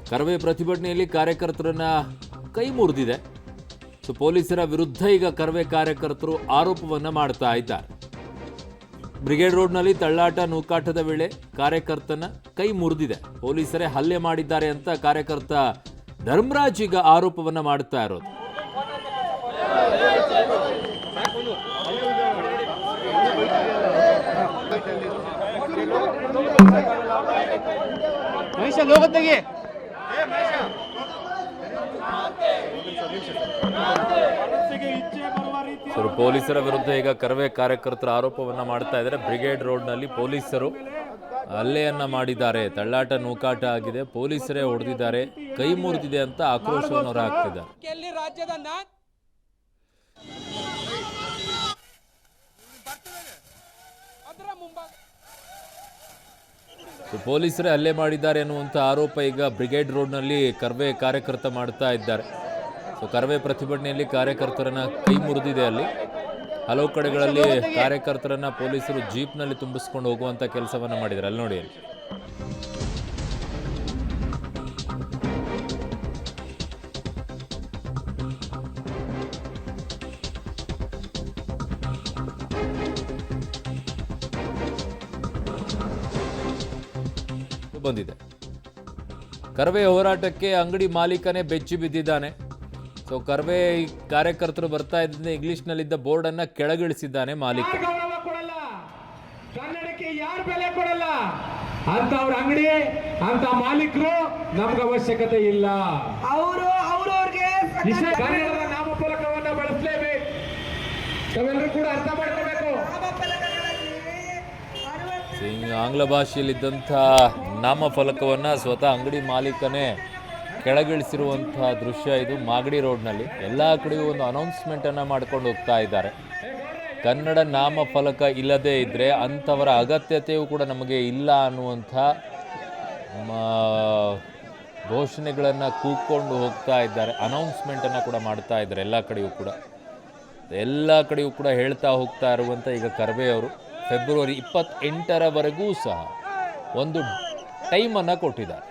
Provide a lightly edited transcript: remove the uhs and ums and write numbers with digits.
ಕರವೇ ಪ್ರತಿಭಟನೆಯಲ್ಲಿ ಕಾರ್ಯಕರ್ತರನ್ನ ಕೈ ಮುರಿದಿದೆ. ಸೊ ಪೊಲೀಸರ ವಿರುದ್ಧ ಈಗ ಕರವೇ ಕಾರ್ಯಕರ್ತರು ಆರೋಪವನ್ನ ಮಾಡ್ತಾ ಇದ್ದಾರೆ. ಬ್ರಿಗೇಡ್ ರೋಡ್ನಲ್ಲಿ ತಳ್ಳಾಟ ನೂಕಾಟದ ವೇಳೆ ಕಾರ್ಯಕರ್ತನ ಕೈ ಮುರಿದಿದೆ, ಪೊಲೀಸರೇ ಹಲ್ಲೆ ಮಾಡಿದ್ದಾರೆ ಅಂತ ಕಾರ್ಯಕರ್ತ ಧರ್ಮರಾಜ್ ಈಗ ಆರೋಪವನ್ನ ಮಾಡ್ತಾ ಇರೋದು. ಪೊಲೀಸರ ವಿರುದ್ಧ ಈಗ ಕರವೇ ಕಾರ್ಯಕರ್ತರು ಆರೋಪವನ್ನ ಮಾಡ್ತಾ ಇದ್ದಾರೆ. ಬ್ರಿಗೇಡ್ ರೋಡ್ನಲ್ಲಿ ಪೊಲೀಸರು ಹಲ್ಲೆಯನ್ನ ಮಾಡಿದ್ದಾರೆ, ತಳ್ಳಾಟ ನೂಕಾಟ ಆಗಿದೆ, ಪೊಲೀಸರೇ ಹೊಡೆದಿದ್ದಾರೆ, ಕೈ ಮುರಿದಿದೆ ಅಂತ ಆಕ್ರೋಶವನ್ನು ಹೊರಹಾಕ್ತಿದ್ದಾರೆ. ಪೊಲೀಸರೇ ಹಲ್ಲೆ ಮಾಡಿದ್ದಾರೆ ಅನ್ನುವಂಥ ಆರೋಪ ಈಗ ಬ್ರಿಗೇಡ್ ರೋಡ್ನಲ್ಲಿ ಕರವೇ ಕಾರ್ಯಕರ್ತ ಮಾಡ್ತಾ ಇದ್ದಾರೆ. ಸೊ ಕರವೇ ಪ್ರತಿಭಟನೆಯಲ್ಲಿ ಕಾರ್ಯಕರ್ತರನ್ನ ಕೈ ಮುರಿದಿದೆ. ಅಲ್ಲಿ ಹಲವು ಕಡೆಗಳಲ್ಲಿ ಕಾರ್ಯಕರ್ತರನ್ನ ಪೊಲೀಸರು ಜೀಪ್ನಲ್ಲಿ ತುಂಬಿಸ್ಕೊಂಡು ಹೋಗುವಂಥ ಕೆಲಸವನ್ನ ಮಾಡಿದ್ದಾರೆ. ಅಲ್ಲಿ ನೋಡಿ, ಬಂದಿದೆ. ಕರವೇ ಹೋರಾಟಕ್ಕೆ ಅಂಗಡಿ ಮಾಲೀಕನೇ ಬೆಚ್ಚಿ ಬಿದ್ದಿದ್ದಾನೆ. ಸೊ ಕರವೇ ಕಾರ್ಯಕರ್ತರು ಬರ್ತಾ ಇದ್ದ ಇಂಗ್ಲಿಷ್ನಲ್ಲಿದ್ದ ಬೋರ್ಡ್ ಅನ್ನ ಕೆಳಗಿಳಿಸಿದ್ದಾನೆ ಮಾಲೀಕ. ಕನ್ನಡಕ್ಕೆ ಯಾರು ಬೆಲೆ ಕೊಡಲ್ಲ ಅಂತ ಅವ್ರ ಅಂಗಡಿ ಅಂತ ಮಾಲೀಕರು ನಮ್ಗೆ ಅವಶ್ಯಕತೆ ಇಲ್ಲ. ಕನ್ನಡದ ನಾಮಫಲಕವನ್ನ ಬಳಸಲೇಬೇಕು. ತಾವೆಲ್ಲರೂ ಕೂಡ ಅರ್ಥ ಮಾಡ್ಕೋಬೇಕು. ಆಂಗ್ಲ ಭಾಷೆಯಲ್ಲಿದ್ದಂಥ ನಾಮಫಲಕವನ್ನ ಸ್ವತಃ ಅಂಗಡಿ ಮಾಲೀಕನೇ ಕೆಳಗಿಳಿಸಿರುವಂತಹ ದೃಶ್ಯ ಇದು. ಮಾಗಡಿ ರೋಡ್ನಲ್ಲಿ ಎಲ್ಲ ಕಡೆಯೂ ಒಂದು ಅನೌನ್ಸ್ಮೆಂಟನ್ನು ಮಾಡ್ಕೊಂಡು ಹೋಗ್ತಾ ಇದ್ದಾರೆ. ಕನ್ನಡ ನಾಮಫಲಕ ಇಲ್ಲದೇ ಇದ್ದರೆ ಅಂಥವರ ಅಗತ್ಯತೆಯೂ ಕೂಡ ನಮಗೆ ಇಲ್ಲ ಅನ್ನುವಂಥ ಘೋಷಣೆಗಳನ್ನು ಕೂಗ್ಕೊಂಡು ಹೋಗ್ತಾ ಇದ್ದಾರೆ. ಅನೌನ್ಸ್ಮೆಂಟನ್ನು ಕೂಡ ಮಾಡ್ತಾ ಇದ್ದಾರೆ. ಎಲ್ಲ ಕಡೆಯೂ ಕೂಡ ಹೇಳ್ತಾ ಹೋಗ್ತಾ ಇರುವಂಥ ಈಗ ಕರವೇ ಅವರು ಫೆಬ್ರವರಿ 28ರವರೆಗೂ ಸಹ ಒಂದು ಟೈಮನ್ನು ಕೊಟ್ಟಿದ್ದಾರೆ.